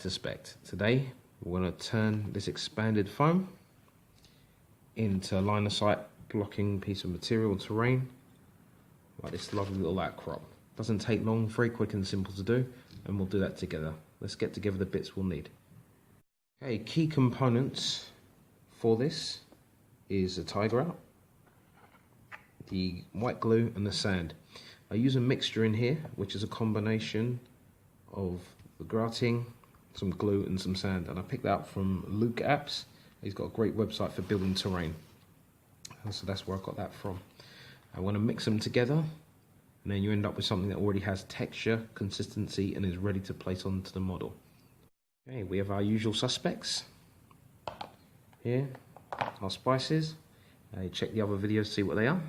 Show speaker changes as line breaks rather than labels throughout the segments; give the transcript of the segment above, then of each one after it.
to Spekd. Today we're going to turn this expanded foam into a line of sight blocking piece of material and terrain like this lovely little outcrop. Doesn't take long, very quick and simple to do, and we'll do that together. Let's get together the bits we'll need. Okay, key components for this is a tie grout, the white glue and the sand. I use a mixture in here which is a combination of the grouting, some glue and some sand, and I picked that up from Luke Apps. He's got a great website for building terrain, and so that's where I got that from. I want to mix them together, and then you end up with something that already has texture, consistency, and is ready to place onto the model. Okay, we have our usual suspects here, our spices. Check the other videos to see what they are.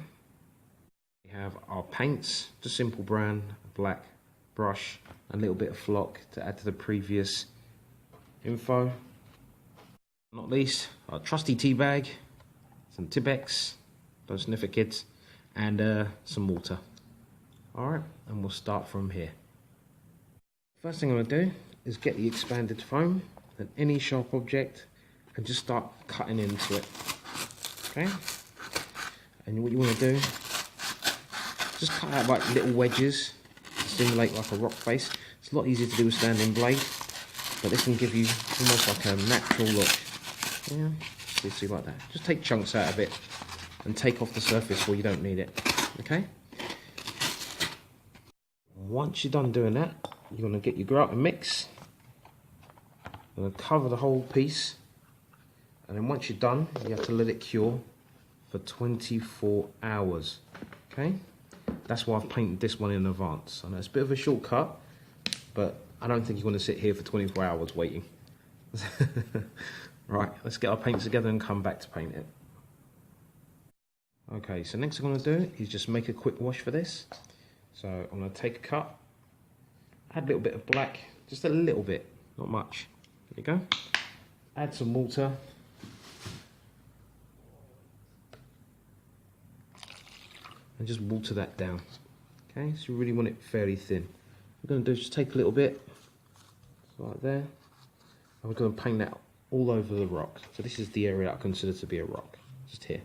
We have our paints, just simple brown, black, brush, and a little bit of flock to add to the previous info. Not least, our trusty tea bag, some Tibex, don't sniff it kids, and some water. Alright, and we'll start from here. First thing I'm going to do is get the expanded foam and any sharp object and just start cutting into it. Okay? And what you want to do, just cut out like little wedges to simulate like a rock face. It's a lot easier to do with standing blade, but this can give you almost like a natural look. Yeah, you see like that. Just take chunks out of it and take off the surface where you don't need it. Okay? Once you're done doing that, you're going to get your grout and mix. You're going to cover the whole piece, and then once you're done, you have to let it cure for 24 hours. Okay? That's why I've painted this one in advance. I know it's a bit of a shortcut, but I don't think you want to sit here for 24 hours waiting. Right, let's get our paints together and come back to paint it. Okay, so next thing I'm going to do is just make a quick wash for this. So I'm going to take a cup, add a little bit of black, just a little bit, not much. There you go. Add some water. And just water that down. Okay, so you really want it fairly thin. What we're going to do is just take a little bit, like there, and we're going to paint that all over the rock. So this is the area I consider to be a rock, just here.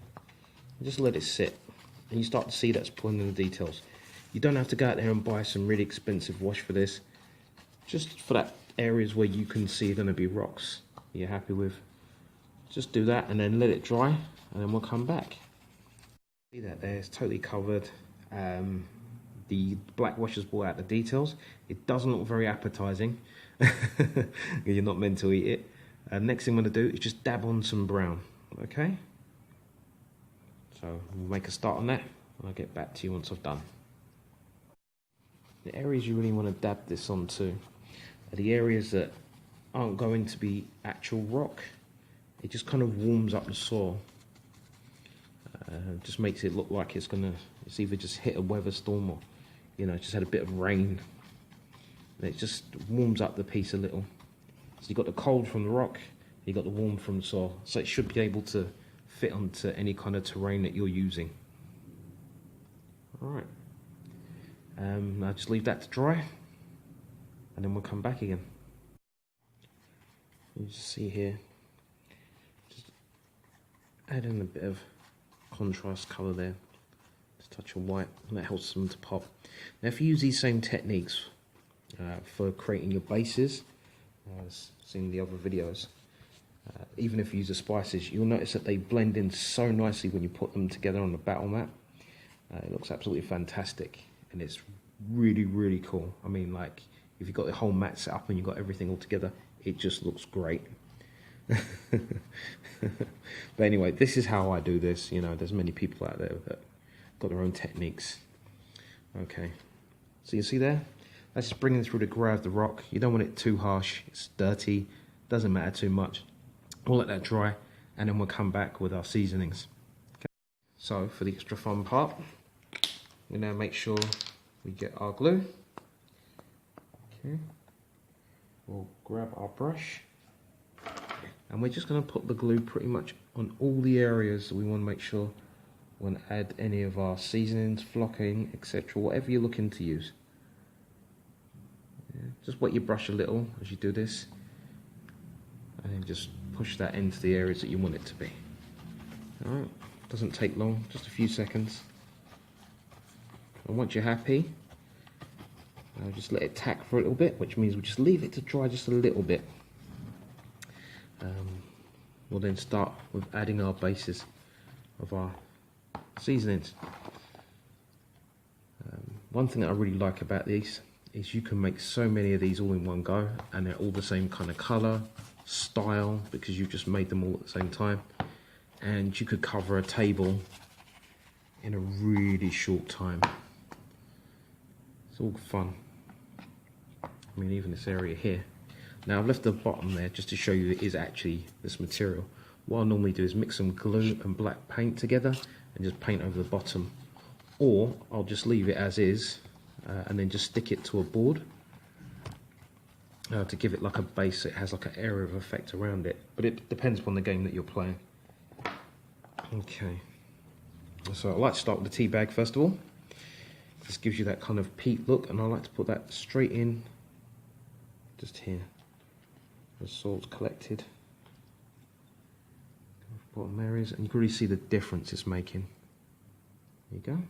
And just let it sit, and you start to see that's pulling in the details. You don't have to go out there and buy some really expensive wash for this. Just for that areas where you can see are going to be rocks you're happy with. Just do that and then let it dry, and then we'll come back. See that there, it's totally covered. The black wash has brought out the details. It doesn't look very appetizing. You're not meant to eat it. Next thing I'm going to do is just dab on some brown. Okay? So we'll make a start on that, and I'll get back to you once I've done. The areas you really want to dab this onto are the areas that aren't going to be actual rock. It just kind of warms up the soil. Just makes it look like it's either just hit a weather storm or, you know, just had a bit of rain. And it just warms up the piece a little. So you've got the cold from the rock, you've got the warm from the soil. So it should be able to fit onto any kind of terrain that you're using. Alright. I'll just leave that to dry, and then we'll come back again. You just see here, just add in a bit of contrast colour there, just a touch of white, and that helps them to pop. Now if you use these same techniques for creating your bases, as seen in the other videos, even if you use the spices, you'll notice that they blend in so nicely when you put them together on the battle map. It looks absolutely fantastic, and it's really, really cool. I mean, like, if you've got the whole mat set up and you've got everything all together, it just looks great. But anyway, this is how I do this. You know, there's many people out there that got their own techniques. Okay, so you see there? That's just bringing through the grey of the rock. You don't want it too harsh. It's dirty. Doesn't matter too much. We'll let that dry, and then we'll come back with our seasonings. Okay. So for the extra fun part, we now make sure we get our glue. Okay. We'll grab our brush, and we're just going to put the glue pretty much on all the areas that we want to make sure we want to add any of our seasonings, flocking, etc., whatever you're looking to use. Yeah. Just wet your brush a little as you do this, and then just push that into the areas that you want it to be. Alright, doesn't take long, just a few seconds. And once you're happy, just let it tack for a little bit, which means we just leave it to dry just a little bit. We'll then start with adding our bases of our seasonings. One thing that I really like about these is you can make so many of these all in one go, and they're all the same kind of colour, style, because you've just made them all at the same time. And you could cover a table in a really short time. It's all fun. I mean, even this area here. Now I've left the bottom there just to show you it is actually this material. What I normally do is mix some glue and black paint together and just paint over the bottom. Or I'll just leave it as is and then just stick it to a board to give it like a base. It has like an area of effect around it, but it depends upon the game that you're playing. Okay, so I like to start with the tea bag first of all. This gives you that kind of peat look, and I like to put that straight in just here. The salt's collected, bottom areas, and you can really see the difference it's making. There you go.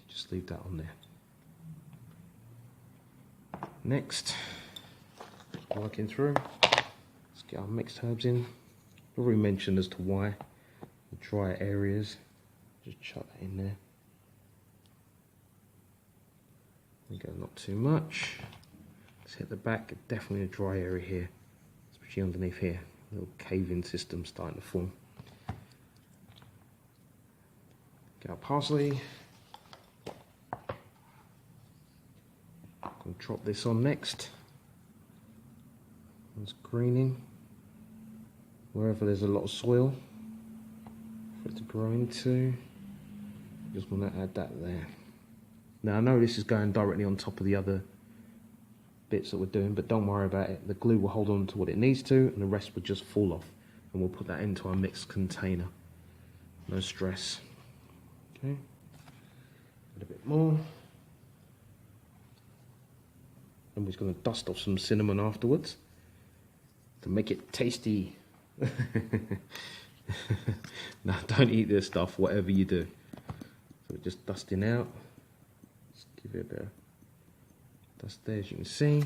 Just leave that on there. Next, working through, let's get our mixed herbs in. I've already mentioned as to why the dry areas, just chuck that in there. There we go, not too much. Let's hit the back, definitely a dry area here, especially underneath here. A little cave-in system starting to form. Get our parsley. I'll drop this on next. It's greening. Wherever there's a lot of soil for it to grow into, just want to add that there. Now I know this is going directly on top of the other bits that we're doing, but don't worry about it. The glue will hold on to what it needs to, and the rest will just fall off, and we'll put that into our mixed container. No stress. Okay, add a bit more. And we're just going to dust off some cinnamon afterwards to make it tasty. Now don't eat this stuff, whatever you do. So we're just dusting out. Let's give it a bit of dust there, as you can see.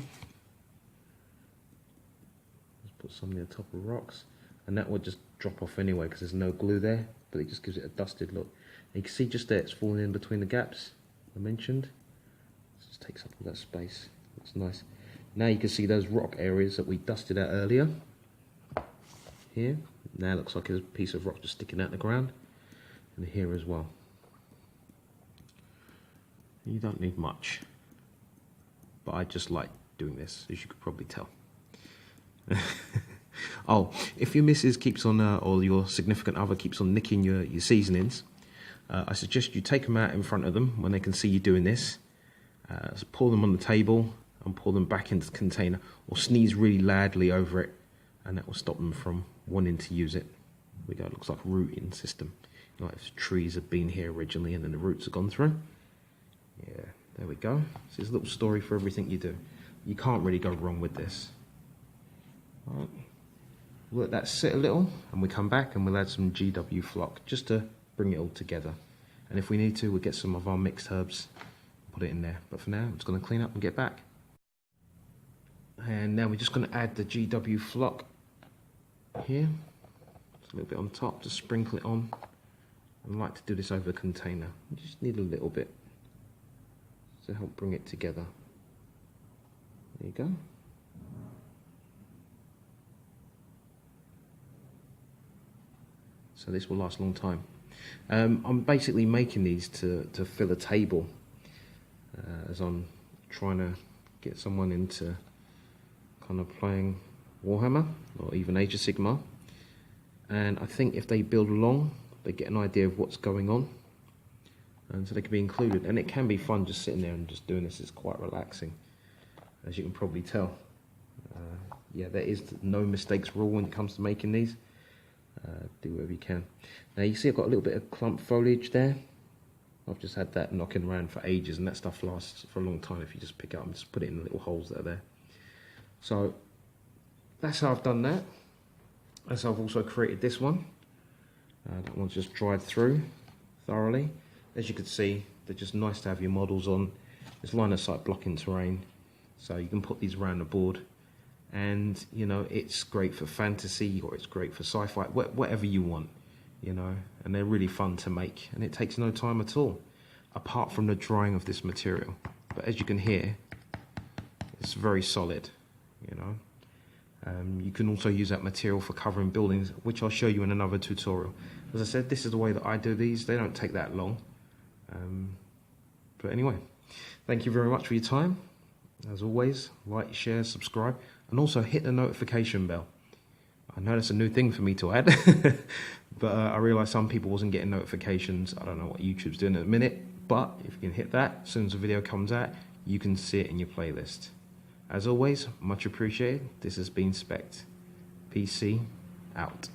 Let's put some near the top of rocks, and that will just drop off anyway because there's no glue there, but it just gives it a dusted look. And you can see just there it's falling in between the gaps I mentioned. It just takes up all that space. Looks nice. Now you can see those rock areas that we dusted out earlier. Here, now it looks like a piece of rock just sticking out the ground, and here as well. You don't need much, but I just like doing this, as you could probably tell. Oh, if your missus keeps on, or your significant other keeps on nicking your seasonings, I suggest you take them out in front of them when they can see you doing this. So pour them on the table and pour them back into the container, or sneeze really loudly over it, and that will stop them from wanting to use it. There we go, it looks like a rooting system. Like if trees have been here originally and then the roots have gone through. Yeah, there we go. So there's a little story for everything you do. You can't really go wrong with this. All right. We'll let that sit a little, and we come back and we'll add some GW flock just to bring it all together. And if we need to, we'll get some of our mixed herbs, put it in there. But for now, I'm just going to clean up and get back. And now we're just going to add the GW flock here. Just a little bit on top, just sprinkle it on. I like to do this over a container. You just need a little bit to help bring it together. There you go. So this will last a long time. I'm basically making these to fill a table as I'm trying to get someone into kind of playing Warhammer or even Age of Sigmar, and I think if they build along, they get an idea of what's going on, and so they can be included. And it can be fun just sitting there and just doing this. It's quite relaxing, as you can probably tell. Yeah, there is no mistakes rule when it comes to making these. Do whatever you can. Now you see I've got a little bit of clump foliage there. I've just had that knocking around for ages, and that stuff lasts for a long time if you just pick it up and just put it in the little holes that are there. So that's how I've done that. That's how I've also created this one. That one's just dried through thoroughly. As you can see, they're just nice to have your models on. There's line of sight blocking terrain, so you can put these around the board. And you know, it's great for fantasy, or it's great for sci-fi, whatever you want, you know. And they're really fun to make, and it takes no time at all, apart from the drying of this material. But as you can hear, it's very solid, you know. You can also use that material for covering buildings, which I'll show you in another tutorial. As I said, this is the way that I do these. They don't take that long. But anyway, thank you very much for your time. As always, like, share, subscribe, and also hit the notification bell. I know that's a new thing for me to add, but I realised some people wasn't getting notifications. I don't know what YouTube's doing at the minute, but if you can hit that, as soon as the video comes out, you can see it in your playlist. As always, much appreciated. This has been Spekd. PC out.